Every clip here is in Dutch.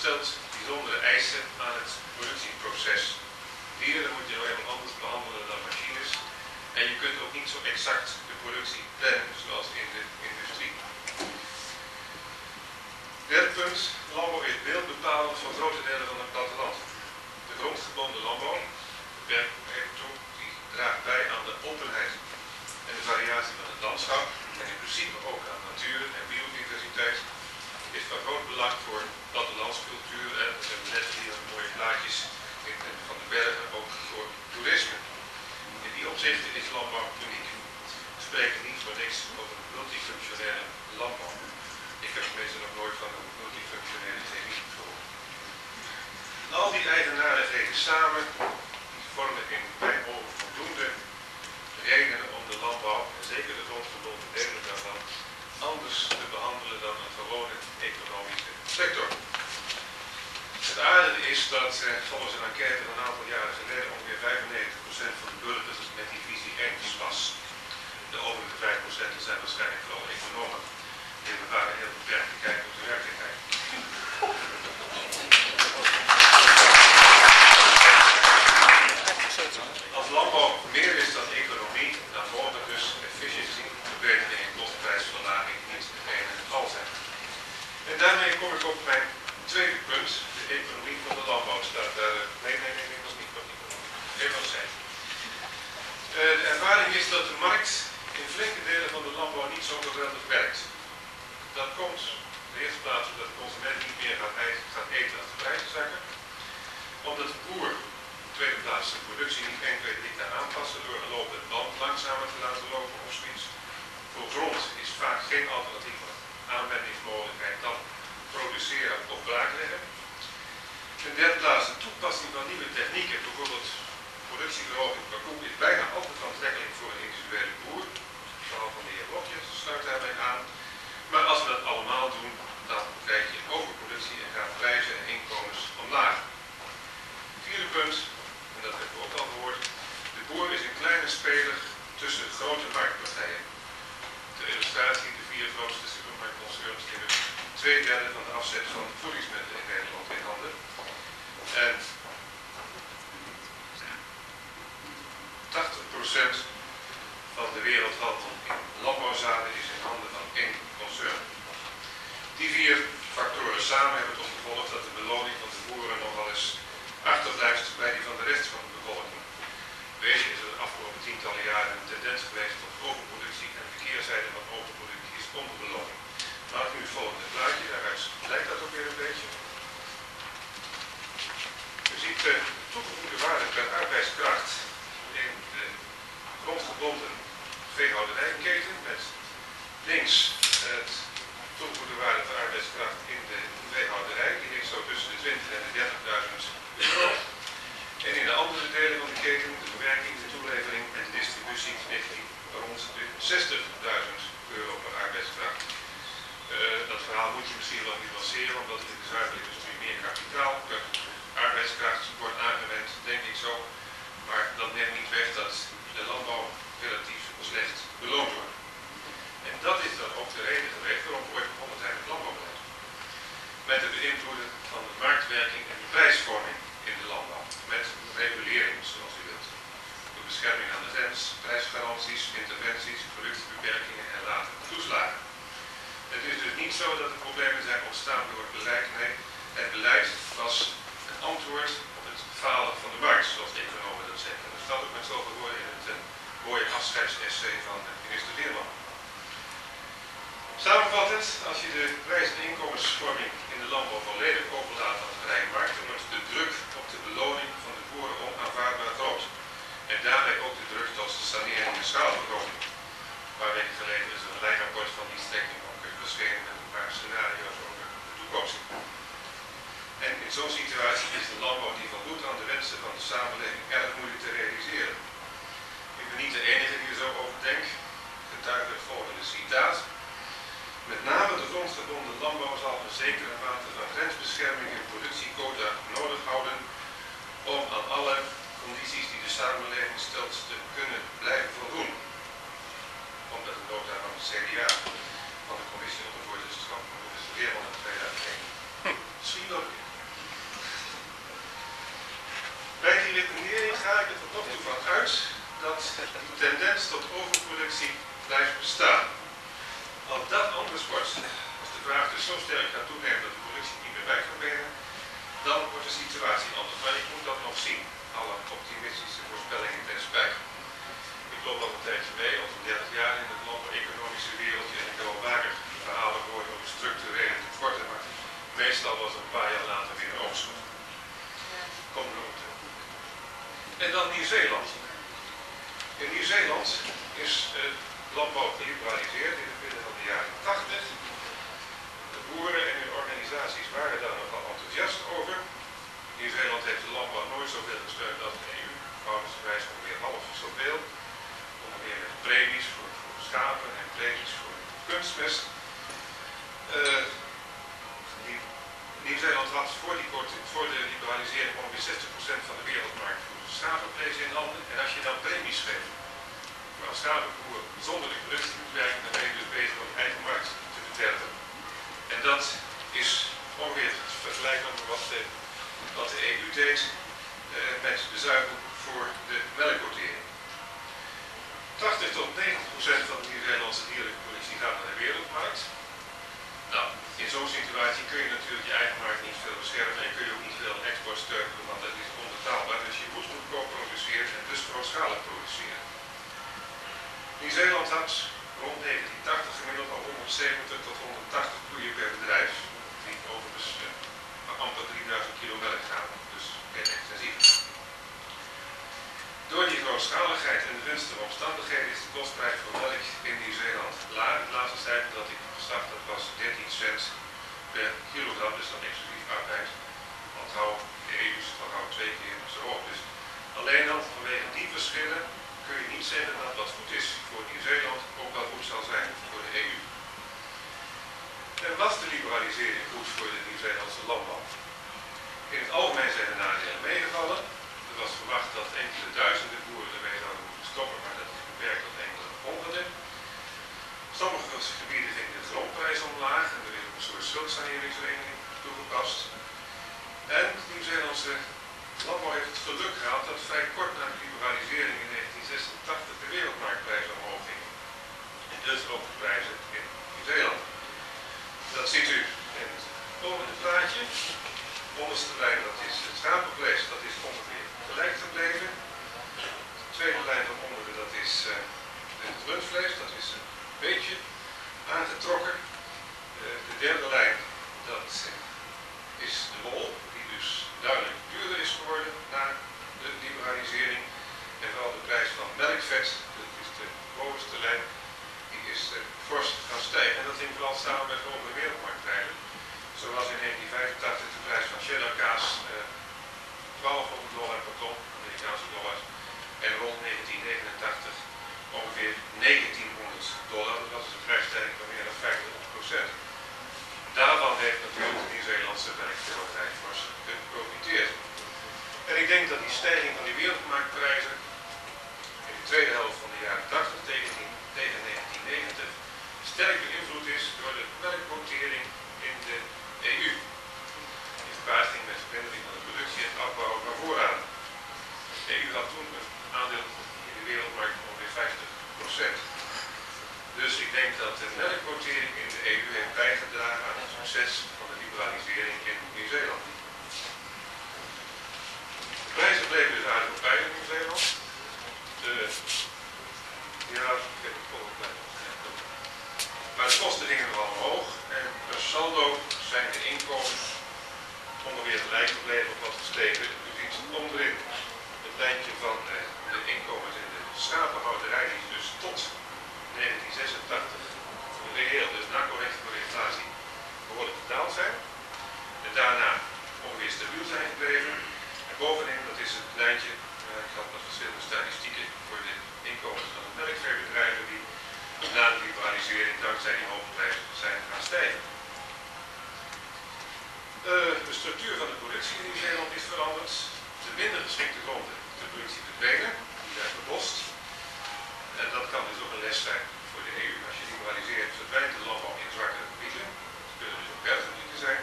stelt bijzondere eisen aan het productieproces. Dieren moet je nou helemaal anders behandelen dan machines. En je kunt ook niet zo exact de productie plannen zoals in de industrie. Derde punt, landbouw is beeldbepalend voor grote delen van het platteland. De grondgebonden landbouw, die draagt bij aan de openheid en de variatie van het landschap en in principe ook aan natuur en biodiversiteit, is van groot belang voor plattelandscultuur en we hebben net hier mooie plaatjes van de bergen, ook voor toerisme. In die opzichten is landbouw uniek. We spreken niet voor niks over een multifunctionele landbouw. Ik heb meestal nog nooit van een multifunctionele chemie gehoord. Al die eigenaardigheden samen vormen in mijn ogen voldoende redenen om de landbouw, en zeker de grondgebonden delen daarvan, anders te behandelen dan een gewone economische sector. Het aardige is dat volgens een enquête van een aantal jaren geleden ongeveer 95% van de burgers het met die visie eens was. De overige 5% zijn waarschijnlijk vooral economen. Die hebben vaak een heel beperkte kijk op de werkelijkheid. Als landbouw meer is dan economie, dan mogen dus efficiëntie, verbetering en kostprijsverlaging niet het ene en het al zijn. En daarmee kom ik op mijn tweede punt, de economie van de landbouw. Staat daar. Nee, dat is niet. Even wat zijn. De ervaring is dat de markt in flinke delen van de landbouw niet zo geweldig werkt. Dat komt in de eerste plaats omdat de consument niet meer gaat eten als de prijzen zakken. Omdat de boer in de tweede plaats de productie niet 1, 2, 3 kan aanpassen door een lopende band langzamer te laten lopen of zoiets. Voor grond is vaak geen alternatieve aanwendingsmogelijkheid dan produceren of braakleggen. In de derde plaats de toepassing van nieuwe technieken, bijvoorbeeld productieverhoging per koe, is bijna altijd aantrekkelijk voor een individuele boer. Vooral van de heer Blokjes sluit daarbij aan. Maar als we dat allemaal doen, dan krijg je overproductie en gaan prijzen en inkomens omlaag. Vierde punt, en dat hebben we ook al gehoord, de boer is een kleine speler tussen grote marktpartijen. Ter illustratie, de 4 grootste supermarktconcerns hebben 2/3 van de afzet van voedingsmiddelen in Nederland in handen. En 80% van de wereldhandel in landbouwzaden is in handen van 1 concern. Die 4 factoren samen hebben tot gevolg dat de beloning van de boeren nogal eens achterblijft bij die van de rest van de bevolking. Wezen is er de afgelopen tientallen jaren een tendens geweest tot overproductie en de keerzijde van overproductie is onderbeloning. Laat ik nu het volgende plaatje, daaruit lijkt dat ook weer een beetje. U ziet de toegevoegde waarde per arbeidskracht in de grondgebonden veehouderijketen met links het toegevoegde waarde per arbeidskracht in de veehouderij. Die ligt zo tussen de 20 en de 30.000 euro. En in de andere delen van de keten, de verwerking, de toelevering en de distributie, ligt die rond de 60.000 euro per arbeidskracht. Dat verhaal moet je misschien wel nuanceren, omdat het in de zuidelijke industrie meer kapitaal per arbeidskracht wordt aangewend, denk ik zo. Maar dat neemt niet weg dat de landbouw relatief slecht beloond wordt. En dat is dan ook de reden geweest waarom we ooit begonnen zijn met landbouwbeleid. Met het beïnvloeden van de marktwerking en de prijsvorming in de landbouw. Met regulering, zoals u wilt. De bescherming aan de grens, prijsgaranties, interventies, productiebeperkingen en later toeslagen. Het is dus niet zo dat de problemen zijn ontstaan door het beleid. Nee, het beleid was een antwoord op het falen van de markt, zoals de economen dat zeggen. Dat staat ook met zoveel woorden in het mooie afscheidsessay van minister Veerman. Samenvattend, als je de prijs- en inkomensvorming in de landbouw volledig openlaat aan de vrije markt, dan wordt de druk op de beloning van de boeren onaanvaardbaar groot. En daarbij ook de druk tot de sanering en schaalvergroting. Een paar weken geleden is er een lijnrapport van die strekking ook verschenen met een paar scenario's over de toekomst. En in zo'n situatie is de landbouw die voldoet aan de wensen van de samenleving erg moeilijk te realiseren. Ik ben niet de enige die er zo over denkt. Getuige het volgende citaat. Met name de grondgebonden landbouw zal een zekere mate van grensbescherming en productiequota nodig houden om aan alle condities die de samenleving stelt te kunnen blijven voldoen. Omdat de nota van de CDA van de commissie onder voorzitterschap van minister Veerman in 2001. Misschien ook niet. uit dat die tendens tot overproductie blijft bestaan. Als dat anders wordt, als de vraag dus zo sterk gaat toenemen dat de productie niet meer bij kan benen, dan wordt de situatie anders. Maar ik moet dat nog zien, alle optimistische voorspellingen ten spijt. Ik loop al een tijdje mee, al 30 jaar in het landbouw-economische wereldje, en ik heb al vaker verhalen gehoord over structurele tekorten, maar meestal was het een paar jaar later weer een oogst. Kom erop terug. En dan Nieuw-Zeeland. In Nieuw-Zeeland is landbouw geliberaliseerd in het midden van de jaren 80. De boeren en hun organisaties waren daar nogal enthousiast over. Nieuw-Zeeland heeft de landbouw nooit zoveel gesteund als de EU. Verhoudingsgewijs ongeveer half zoveel. Onder meer met premies voor schapen en premies voor kunstmest. Nieuw-Zeeland had voor de liberalisering ongeveer 60% van de wereldmarkt voor de schapenvlees in handen. En als je dan premies geeft voor een schapenboer zonder de productie te werken, dan ben je dus bezig om je eigen markt te verderven. En dat is ongeveer vergelijkbaar met wat de EU deed met de zuivel voor de melkquotering. 80 tot 90% van de Nieuw-Zeelandse dierlijke productie gaat naar de wereldmarkt. Nou, in zo'n situatie kun je natuurlijk je eigen markt niet veel beschermen en kun je ook niet veel export steunen, want dat is onbetaalbaar. Dus je moet goedkoop produceren en dus grootschalig produceren. Nieuw-Zeeland had rond 1980 gemiddeld al 170 tot 180 koeien per bedrijf, die overigens amper 3000 kilo melk gaven, dus heel extensief. Door die grootschaligheid en de gunstige omstandigheden is de kostprijs voor melk in Nieuw-Zeeland laag. Het laatste cijfer dat ik zag, dat was 13 cent per kilogram, dus dan exclusief arbeid. Onthoud, de EU is van gauw 2 keer zo hoog. Dus alleen al vanwege die verschillen kun je niet zeggen dat wat goed is voor Nieuw-Zeeland ook wel goed zal zijn voor de EU. En was de liberalisering goed voor de Nieuw-Zeelandse landbouw? In het algemeen zijn de nadelen meegevallen. Er was verwacht dat enkele duizenden boeren ermee zouden moeten stoppen, maar dat is beperkt tot enkele honderden. Sommige gebieden gingen de grondprijs omlaag en er is een soort schuldsaneringsregeling toegepast. En de Nieuw-Zeelandse landbouw heeft het geluk gehad dat vrij kort na de liberalisering in 1986 de wereldmarktprijzen omhoog gingen. En dus ook de prijzen in Nieuw-Zeeland. Dat ziet u in het volgende plaatje. De onderste lijn, dat is het schapenvlees, dat is ongeveer gelijk gebleven. De tweede lijn van onderen, dat is het rundvlees, dat is een beetje aangetrokken. De derde lijn, dat is de wol, die dus duidelijk duurder is geworden na de liberalisering. En vooral de prijs van melkvet, dat is de bovenste lijn, die is fors gaan stijgen. En dat hing vooral samen met hogere wereldmarktprijzen. Zoals in 1985 de prijs van cheddarkaas $1200 per ton, Amerikaanse dollars. En rond 1989 ongeveer $1900. Dat was een prijsstijging van meer dan 50%. Daarvan heeft natuurlijk de Nieuw-Zeelandse melkveehoudij fors geprofiteerd. En ik denk dat die stijging van die wereldmarktprijzen in de tweede helft van de jaren 80 tegen 1990 sterk beïnvloed is door de melkquotering in de EU. Die gepaard ging met vermindering van de productie en afbouw van voorraad. De EU had toen een aandeel in de wereldmarkt van ongeveer 50%. Dus ik denk dat de melkquotering in de EU heeft bijgedragen aan het succes van de liberalisering in Nieuw-Zeeland. De prijzen bleven dus aardig op peil in Nieuw-Zeeland. Maar de kosten gingen nogal omhoog en per saldo zijn de inkomens ongeveer gelijk gebleven of wat gestegen. U ziet onderin het lijntje van de inkomens in de schapenhouderij, die dus tot 1986 reëel, dus na correctie voor inflatie, behoorlijk betaald zijn. En daarna ongeveer stabiel zijn gebleven. En bovenin, dat is het lijntje, ik had nog verschillende statistieken voor de inkomens van de melkveebedrijven die na de liberalisering dankzij die hoge prijzen zijn gaan stijgen. De structuur van de productie in Nieuw-Zeeland is veranderd. De minder geschikte gronden, de productie verdwenen, die zijn bebost. En dat kan dus ook een les zijn voor de EU. Als je liberaliseert, verdwijnt de landbouw in zwakke gebieden. Dat kunnen dus ook berggebieden zijn.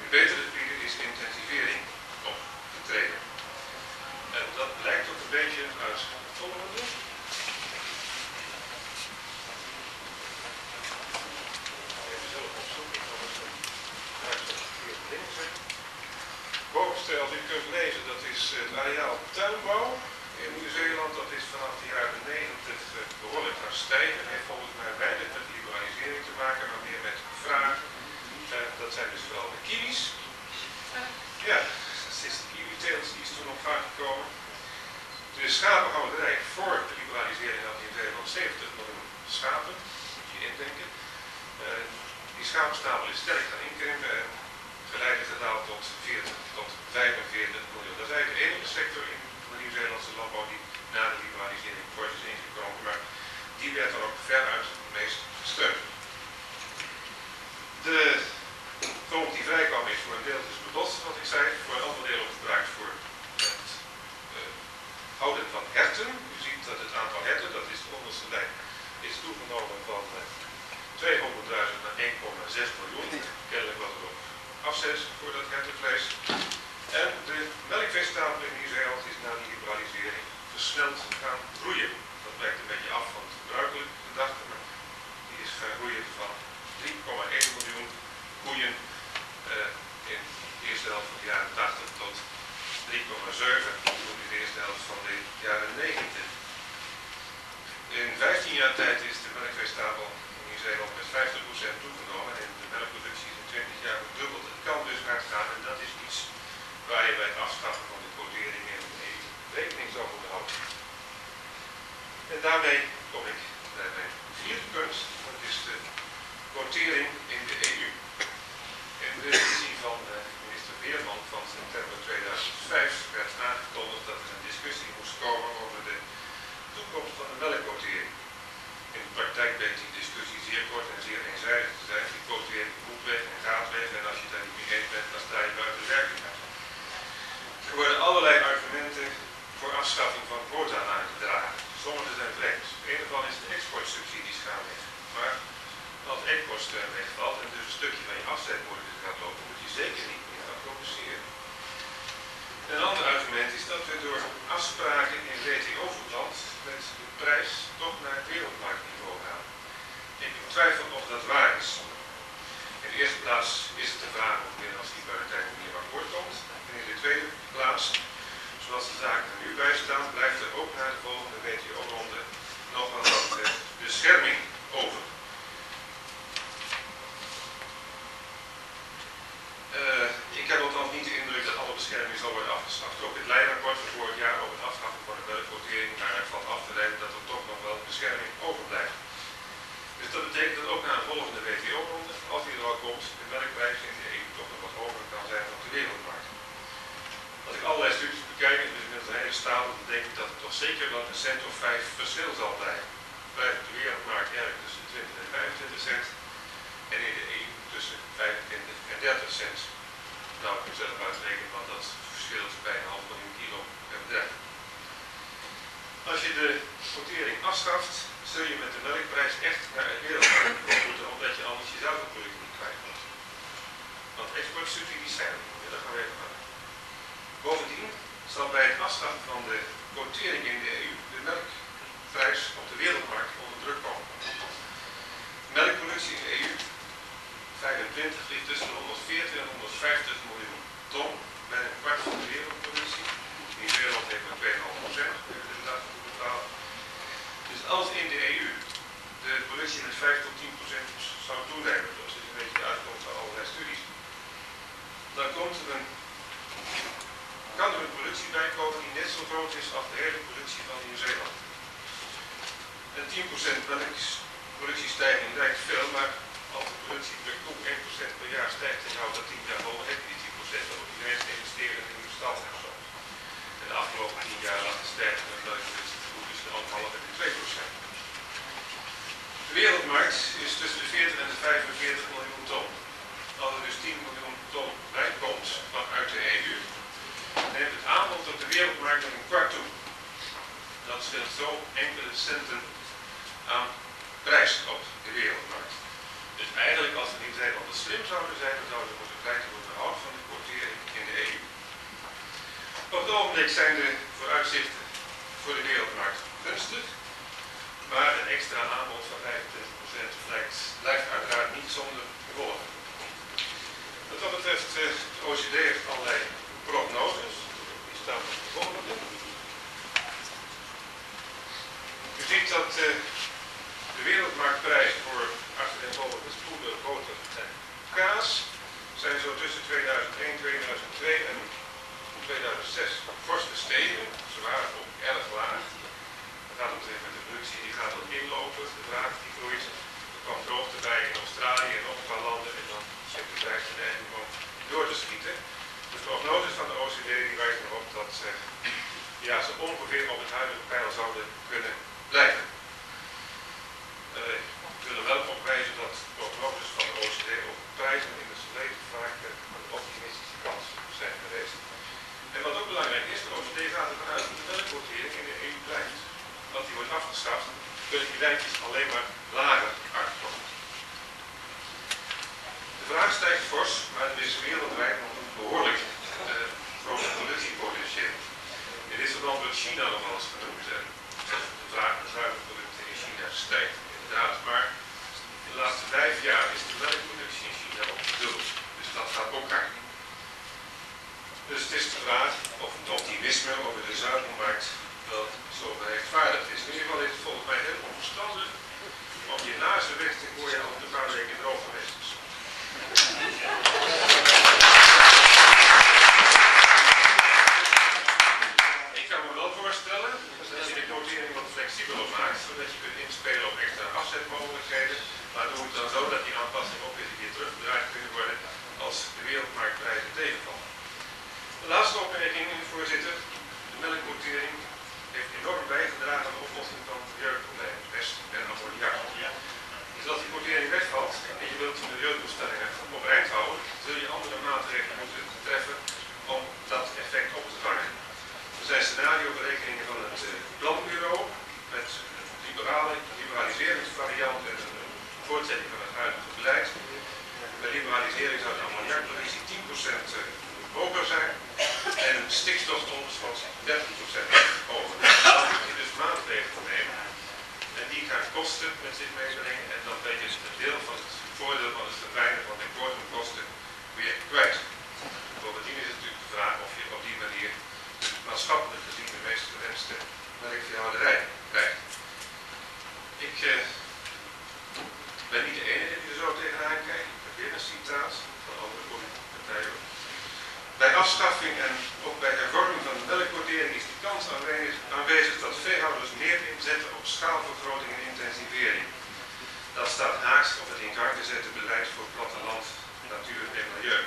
In betere gebieden is intensivering opgetreden. En dat blijkt ook een beetje uit volgende. Even zelf opzoeken, anders ga ik zo verkeerde dingen zeggen. Bovenste, als u kunt lezen, dat is het areaal tuinbouw in Nieuw-Zeeland. Dat is vanaf de jaren 90 behoorlijk gaan stijgen. Dat heeft volgens mij weinig met liberalisering te maken, maar meer met vraag. Dat zijn dus vooral de kiwis. Ja, sinds de kiwi-teelt die is toen op gang gekomen. De schapenhouderij voor de liberalisering had in Nederland 70 miljoen schapen, moet je indenken. Die schapenstapel is sterk gaan inkrimpen en geleidelijk gedaald tot 40 tot 45 miljoen. Dat is eigenlijk de enige sector in de Nieuw-Zeelandse landbouw die na de liberalisering fors is ingekomen, maar die werd dan ook veruit het meest gesteund. De grond die vrijkwam is voor een deel dus bebot, wat ik zei, voor een ander deel ook gebruikt voor het houden van herten. U ziet dat het aantal herten, dat is de onderste lijn, is toegenomen van 200.000 naar 1,6 miljoen. Kennelijk was er ook afzet voor dat hertenvlees. En de melkveestapel in Nieuw-Zeeland is na die liberalisering versneld gaan groeien. Dat wijkt een beetje af van het gebruikelijke gedachte, maar die is gaan groeien van 3,1 miljoen koeien in de eerste helft van de jaren 80 tot 3,7 miljoen in de eerste helft van de jaren 90. In 15 jaar tijd is de melkveestapel in Nieuw-Zeeland met 50% toegenomen en de melkproductie is in 20 jaar verdubbeld. Het kan dus hard gaan en dat is iets waar je bij het afschaffen van de quotering in de EU rekening zou moeten houden. En daarmee kom ik bij mijn vierde punt, dat is de quotering in de EU. In de visie van minister Veerman van september 2005 werd aangekondigd dat er een discussie moest komen over de toekomst van de melkquotering. In de praktijk bleek die discussie zeer kort en zeer eenzijdig te zijn. Die quotering moet weg en gaat weg en als je daar niet mee eens bent, dan sta je buiten de werkelijkheid. Er worden allerlei argumenten voor afschaffing van quota aangedragen. Sommige zijn vreemd. Een ervan is de exportsubsidies gaan weg. Maar als exportsteun wegvalt en dus een stukje van je afzetmorgen gaat lopen, moet je zeker niet meer gaan produceren. Een ander argument is dat we door afspraken in WTO-verband met de prijs toch naar het wereldmarktniveau gaan. Ik twijfel of dat waar is. In de eerste plaats is het de vraag of men als die buiten manier akkoord komt. En in de tweede plaats, zoals de zaken er nu bij staan, blijft er ook na de volgende WTO-ronde nog wel wat bescherming over. Ik heb althans niet de indruk dat alle bescherming zal worden afgeschaft. Ook het Ledenakkoord van vorig jaar over het afschaffen van de melkquotering, daaruit valt af te leiden dat er toch nog wel bescherming overblijft. Dus dat betekent dat ook na een volgende WTO-ronde, als die er al komt, de melkprijs in de EU toch nog wat hoger kan zijn dan op de wereldmarkt. Als ik allerlei studies bekijk, dus inmiddels een hele stapel, dan denk ik dat er toch zeker wel een cent of 5 verschil zal blijven. Blijft op de wereldmarkt ergens tussen 20 en 25 cent en in de EU tussen 25 en 30 cent. Nou, ik heb zelf uitrekenen, want dat verschilt bijna een half miljoen kilo per bedrijf. Als je de quotering afschaft, zul je met de melkprijs echt naar het wereldmarktniveau moeten, omdat je anders je zuivelproducten niet kwijt wordt. Want exportsubsidies zijn er niet meer, dat gaan we even maken. Bovendien zal bij het afschaffen van de quotering in de EU de melkprijs op de wereldmarkt onder druk komen. De melkproductie in de EU 25 ligt tussen 140 en 150 miljoen ton bij een kwart van de wereldproductie. Nieuw-Zeeland heeft maar 2,5%, hebben we inderdaad goed bepaald. Dus als in de EU de productie met 5 tot 10% zou toenemen, dat is een beetje de uitkomst van allerlei studies, dan kan er een productie bij komen die net zo groot is als de hele productie van Nieuw-Zeeland. En 10% productiestijging lijkt veel, maar als de productie per koe 1% per jaar stijgt en je houdt dat 10 jaar vol, heb je die 10%, dan moet je ineens investeren in nieuwe stal en zo. En de afgelopen 10 jaar lag de stijging van de melkproductie tussen de 1,5 en de 2%. De wereldmarkt is tussen de 40 en de 45 miljoen ton. Als er dus 10 miljoen ton bij komt vanuit de EU, neemt het aanbod op de wereldmarkt met een kwart toe. Dat scheelt zo enkele centen aan prijs op de wereldmarkt. Dus eigenlijk als de Nieuw-Zeelanden slim zouden zijn, dan zouden ze moeten pleiten voor het behoud van de quotering in de EU. Op het ogenblik zijn de vooruitzichten voor de wereldmarkt gunstig, maar een extra aanbod van 25% blijft uiteraard niet zonder gevolgen. Wat dat betreft, de OECD heeft allerlei prognoses. Die staan op de volgende. U ziet dat de wereldmarktprijs voor achtereenvolgende spoeden, boter en kaas zijn zo tussen 2001, 2002 en 2006 fors gestegen. Ze waren ook erg laag. Dat gaat ook met de productie, die gaat ook inlopen. De vraag die groeit. Er kwam droogte bij in Australië en ook een paar landen en dan zit de prijs de neiging om door te schieten. De prognoses van de OECD die wijzen erop dat ze ongeveer op het huidige peil zouden kunnen blijven. Ik wil er wel op wijzen dat prognoses van de OECD over prijzen in het verleden vaak aan de optimistische kant zijn geweest. En wat ook belangrijk is, de OECD gaat ervan uit dat de melkquotering in de EU blijft. Als die wordt afgeschaft, kunnen die lijntjes alleen maar lager uitkomen. De vraag stijgt fors, maar er is wereldwijd nog een behoorlijk groot productiepotentieel. In dit verband wordt China nog wel eens genoemd. De vraag naar zuivelproducten in China stijgt inderdaad, maar in de laatste 5 jaar is de melkproductie in China ook verdubbeld. Dus dat gaat ook hard. Dus het is de vraag of het optimisme over de zuivelmarkt wel zo gerechtvaardigd is. In ieder geval is het volgens mij heel onverstandig om je naast de weg te gooien als het een paar weken droog geweest is. Ik kan me wel voorstellen dat je de quotering wat flexibeler maakt, zodat je kunt inspelen op extra afzetmogelijkheden. Maar doe het dan zo dat die aanpassingen ook weer een keer teruggedraaid kunnen worden als de wereldmarktprijzen tegenvallen. De laatste opmerking, voorzitter. De melkquotering heeft enorm bijgedragen aan de oplossing van milieuproblemen, pest en ammoniak. Dus als die quotering wegvalt en je wilt de milieudoelstellingen overeind houden, zul je andere maatregelen moeten treffen om dat effect op te vangen. Er zijn scenario-berekeningen van het planbureau met een liberaliseringsvariant en een voortzetting van het huidige beleid. Bij liberalisering zou de ammoniakproductie 10% hoger zijn en stikstofonderdschot 30% hoger. Dan moet je dus maatregelen te nemen en die gaan kosten met zich meebrengen en dan ben je een deel van het voordeel van het verdwijnen van de importkosten weer kwijt. Bovendien is het natuurlijk de vraag of je op die manier maatschappelijk gezien de meest gewenste melkveehouderij krijgt. Ik ben niet de enige die er zo tegenaan kijkt. Ik heb weer een citaat van andere politieke partijen. Bij afschaffing en ook bij hervorming van de melkquotering is de kans aanwezig dat veehouders meer inzetten op schaalvergroting en intensivering. Dat staat haaks op het in gang gezette beleid voor platteland, natuur en milieu.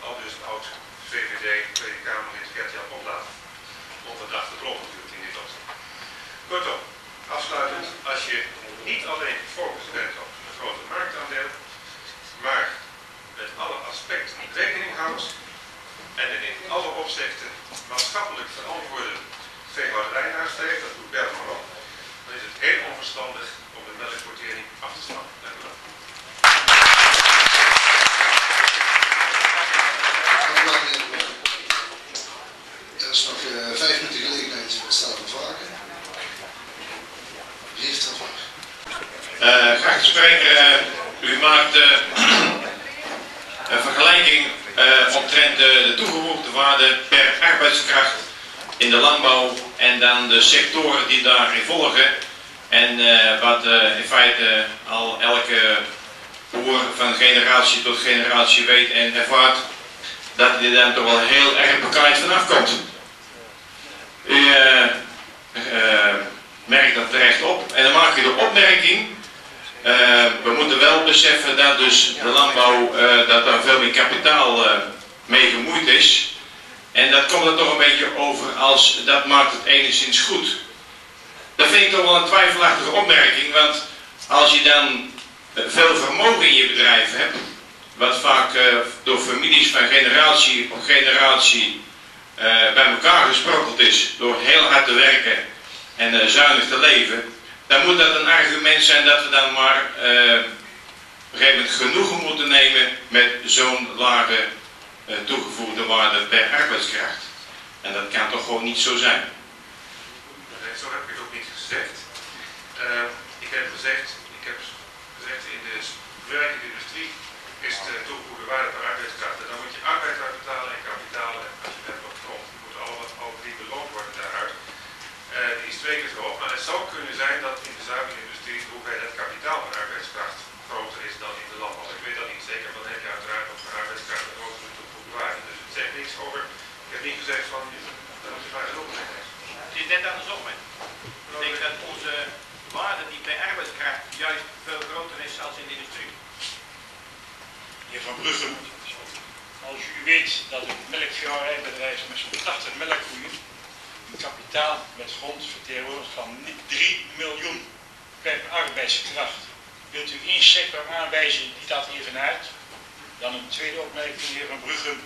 Al dus oud VVD Tweede Kamerlid Gert-Jan Oplaat. Onverdachte blog natuurlijk in dit opzicht. Kortom, afsluitend, als je niet alleen gefocust bent op een grote marktaandeel, maar met alle aspecten rekening houdt en in alle opzichten maatschappelijk verantwoorde veehouderij nastreeft, dat doet Bergman ook, dan is het heel onverstandig om de melkquotering af te schaffen. Dank u wel. Er is nog 5 minuten gelegenheid voor het stellen van vragen. Wie heeft er een vraag? Geachte spreker, u maakt een vergelijking omtrent de toegevoegde waarde per arbeidskracht in de landbouw en dan de sectoren die daarin volgen. En wat in feite al elke boer van generatie tot generatie weet en ervaart, dat die dan toch wel heel erg bekaaid vanaf komt. U merkt dat terecht op en dan maak u de opmerking, we moeten wel beseffen dat dus de landbouw, dat daar veel meer kapitaal mee gemoeid is. En dat komt er toch een beetje over als, dat maakt het enigszins goed. Dat vind ik toch wel een twijfelachtige opmerking, want als je dan veel vermogen in je bedrijf hebt, wat vaak door families van generatie op generatie bij elkaar gesprokkeld is, door heel hard te werken en zuinig te leven, dan moet dat een argument zijn dat we dan maar op een gegeven moment genoegen moeten nemen met zo'n lage toegevoegde waarde per arbeidskracht. En dat kan toch gewoon niet zo zijn. Dat heeft zo heb ik het ook niet gezegd. Ik heb gezegd in de verwerkende industrie is de toegevoegde waarde per arbeidskracht. En dan moet je arbeid uit betalen en kapitaal. En als je het hebt op grond, die moeten alle drie beloond worden daaruit. Die is 2 keer zo hoog. Maar het zou kunnen zijn dat in de zuivere industrie de hoeveelheid kapitaal per arbeidskracht groter is dan in de landbouw. Ik weet dat niet zeker, maar dan heb je uiteraard nog per arbeidskracht een grotere toegevoegde waarde. Dus het zegt niks over. Ik heb niet gezegd van, dat moet je maar eens opleggen. Het is net andersom. Hè. Ik denk dat onze waarde die per arbeidskracht juist veel groter is dan in de industrie. Heer Van Bruchem, als u weet dat een melkveehouderijbedrijf met zo'n 80 melkkoeien een kapitaal met grond vertegenwoordigt van 3 miljoen per arbeidskracht, wilt u één sector aanwijzen die dat even uit? Dan een tweede opmerking, heer Van Bruchem.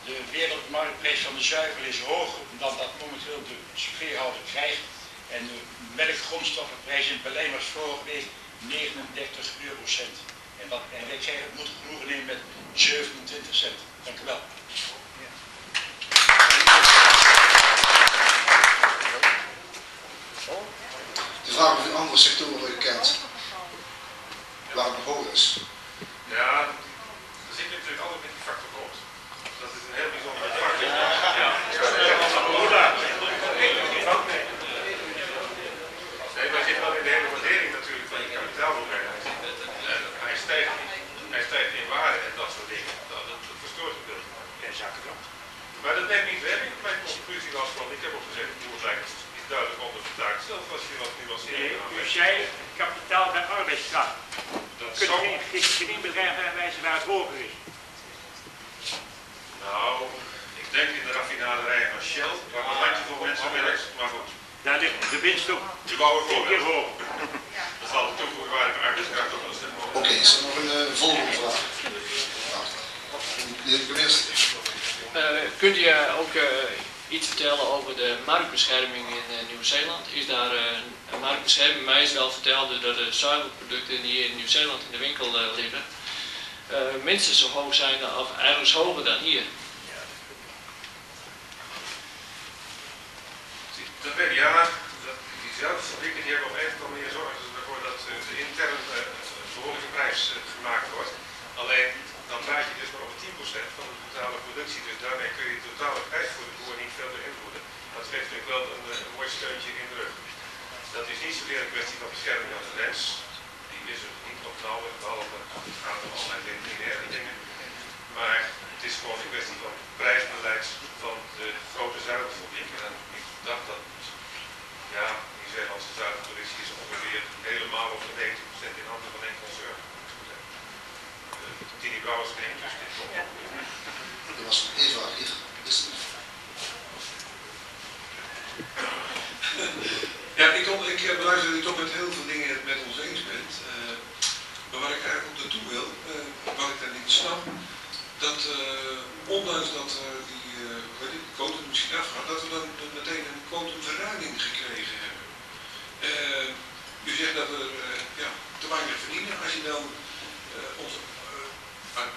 De wereldmarktprijs van de zuivel is hoger dan dat momenteel de veehouder krijgt. En de melkgrondstoffenprijs in Berlijn was vorige week 39 eurocent. En wij krijgen het moeten genoegen nemen met 27 cent. Dank u wel. De vraag of u andere sectoren kent waar het hoog is. Ja, dan zit je natuurlijk altijd met die factor grond. Dat is een heel bijzondere factor. Nee, maar zit wel in de hele waardering natuurlijk van je kapitaalhoeveelheid. Hij stijgt in waarde en dat soort dingen. Dat verstoort het beeld. Maar dat neemt niet weg. Mijn conclusie was van, ik heb ook gezegd, de boerderij is duidelijk ondervertaakt. Zelfs als je wat nuancering aan. U zei kapitaal bij arbeidskracht. Kunt u geen bedrijf aanwijzen waar het hoger is? Nou, ik denk in de raffinaderij van Shell, waar een handjevol mensen werkt, maar goed. Daar ligt de winst ook Je wou het 1 keer hoger. Dat zal de toegevoegde waarde per arbeidskracht ook wel stemmen. Oké, is er nog een volgende vraag? Meneer de minister. Kunt u ook iets vertellen over de marktbescherming in Nieuw-Zeeland? Is daar een marktbescherming? Mij is wel verteld dat de zuivelproducten die in Nieuw-Zeeland in de winkel liggen, minstens zo hoog zijn of eigenlijk hoger dan hier. Dat weet ik, ja. Diezelfde fabrieken die hebben op een of andere manier zorgen ervoor dat de intern behoorlijke prijs gemaakt wordt. Alleen dan praat je dus maar over 10% van de totale productie. Dus daarmee kun je de totale prijs voor de boer niet veel beïnvloeden. Dat geeft natuurlijk wel een mooi steuntje in de rug. Dat is niet zozeer een kwestie van bescherming van de mens. Die is er niet op nauwelijks, behalve het gaat om allerlei veterinaire dingen. Maar het is gewoon een kwestie van prijsbeleid van de grote zuivelfabrieken. En ik dacht dat, ja, die Zeelandse zuivelproductie is ongeveer helemaal op de 90% in handen van één concern. Tini Brouwers neemt, dus dit komt. Er was nog één vraag hier. Ja, ik beluister dat u toch met heel veel dingen het met ons eens bent. Maar waar ik eigenlijk op naartoe wil, wat ik daar niet snap, dat ondanks dat die quotum misschien afgaat, dat we dan meteen een quotumverruiming gekregen hebben. U zegt dat we te weinig verdienen. Als je dan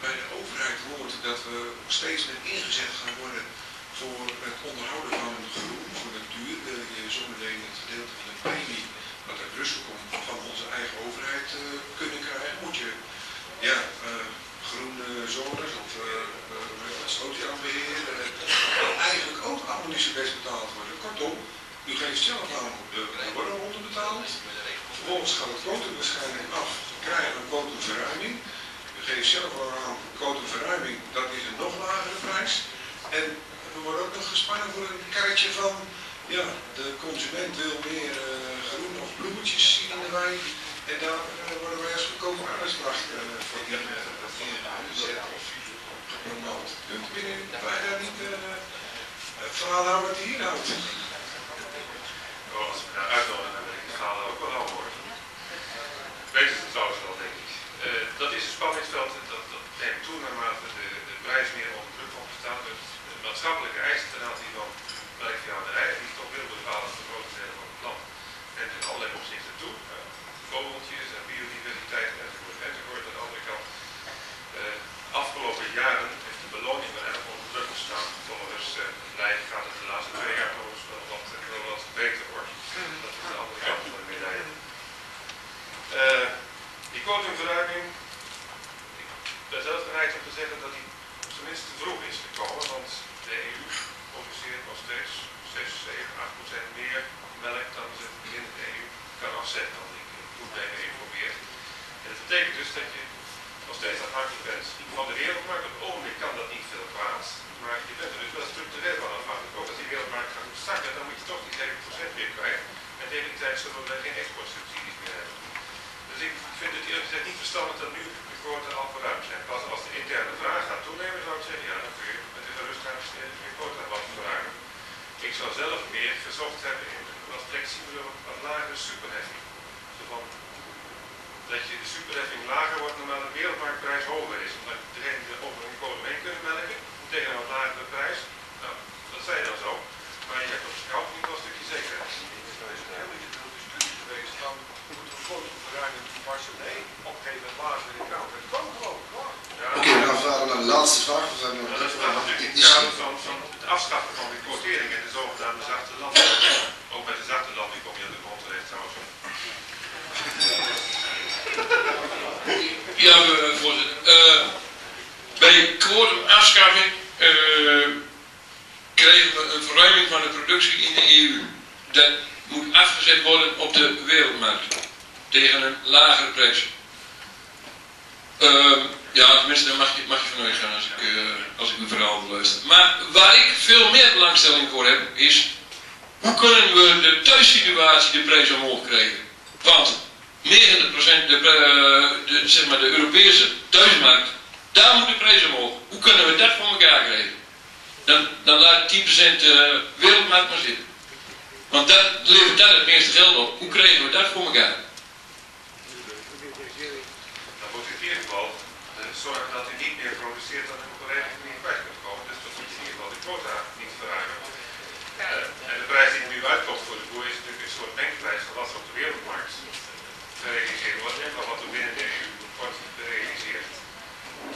bij de overheid hoort dat we steeds meer ingezet gaan worden voor het onderhouden van groen, voor natuur, wil je zometeen het gedeelte van de premie wat uit Brussel komt van onze eigen overheid kunnen krijgen. Moet je groene zones of slootjaanbeheer eigenlijk ook allemaal niet zo best betaald worden. Kortom, u geeft zelf aan de worden onderbetaald. Vervolgens gaat het quotum waarschijnlijk af. We krijgen een quotumverruiming. U geeft zelf al aan quotumverruiming, dat is een nog lagere prijs. En we worden ook nog gespannen voor een kaartje van, ja, de consument wil meer groen of bloemetjes zien in de wijn. En daar worden wij als goedkope arbeidskracht voor ingezet of gepromoot. Kunt u daar niet het verhaal houden wat hij hier houdt? Als ik daar uitnodig, dan wil ik het verhaal ook wel houden hoor. Weet het trouwens wel, denk ik. Dat is een spanningsveld dat neemt toe naarmate de prijs meer onder druk komt te staan. De maatschappelijke eisen ten aanzien van melkveehouderij, die toch wil bepalen voor grote delen van het land. En in allerlei opzichten toe. Vogeltjes en biodiversiteit enzovoort. Aan de andere kant, afgelopen jaren heeft de beloning wel erg onder druk gestaan. Volgens Leiden gaat het de laatste 2 jaar wel wat beter worden. zodat wij geen exportsubsidies meer hebben. Dus ik vind het eerlijk gezegd niet verstandig dat nu de quota al verruimd zijn. Pas als de interne vraag gaat toenemen, zou ik zeggen, ja, dan kun je met de gerust gaan je quota wat verruimen. Ik zou zelf meer gezocht hebben in een wat flexibele, wat lagere superheffing. Dat je de superheffing lager wordt naarmate de wereldmarktprijs hoger is. Omdat degene die er over een kolen heen kunnen melken, tegen een wat lagere prijs. Nou, dat zij dan zo. Maar je hebt op zich ook niet wel een stukje zekerheid. Er is een hele grote studie geweest van moeten we quotumverruiming toepassen? Nee, op een gegeven moment lagen we in koud. Het kwam gewoon klaar. Ja, Oké, we gaan verder naar de laatste vraag. We zijn dat staat natuurlijk in het kader van het afschaffen van de quotering en de zogenaamde zachte landen. Ook met de zachte landen kom je aan de grond terecht trouwens. Ja, voorzitter. Bij quotumafschaffing kregen we een verruiming van de productie in de EU. Dat moet afgezet worden op de wereldmarkt. Tegen een lagere prijs. Ja, tenminste, daar mag je vanuit gaan als ik uw verhaal beluister. Maar waar ik veel meer belangstelling voor heb, is hoe kunnen we de thuissituatie de prijs omhoog krijgen? Want 90% zeg maar de Europese thuismarkt, daar moet de prijs omhoog. Hoe kunnen we dat voor elkaar krijgen? Dan laat 10% wereldmarkt maar zitten. Want dat levert daar het meeste geld op. Hoe krijgen we dat voor elkaar? Dan moet in ieder geval zorgen dat u niet meer produceert dan u op een redelijke manier kwijt kunt komen. Dus dat moet je in ieder geval de quota niet verruimen. En de prijs die nu uitkomt voor de boer is natuurlijk een soort mengprijs van wat er op de wereldmarkt gerealiseerd wordt en van wat er binnen de EU wordt gerealiseerd.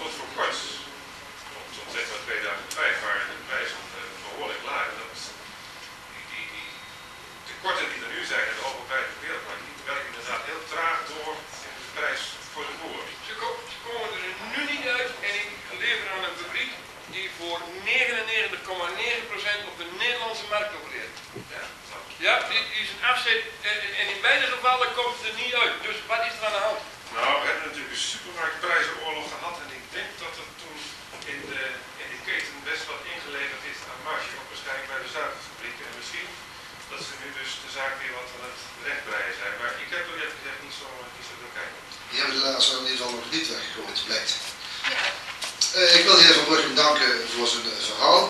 Tot voor kort, tot zeg maar 2005, waren de prijzen behoorlijk laag. Die tekorten die er nu zijn en de hoge prijs op de wereldmarkt, die werken inderdaad heel traag door in de prijs voor de boer. Ze komen er nu niet uit en ik lever aan een fabriek die voor 99,9% op de Nederlandse markt opereert. Ja, dit is een afzet en in beide gevallen komt het er niet uit. Dus wat is er aan de hand? Nou, we hebben natuurlijk een supermarktprijzenoorlog gehad en ik denk dat er toen in de keten best wat ingeleverd is aan marge, ook waarschijnlijk bij de zuivelfabrieken. En misschien dat ze nu dus de zaak weer wat aan het rechtbreien zijn. Maar ik heb er eerlijk gezegd niet zo door kijken. Die hebben de laatste in ieder geval nog niet weggekomen, het blijkt. Ik wil de heer Van Bruchem danken voor zijn verhaal.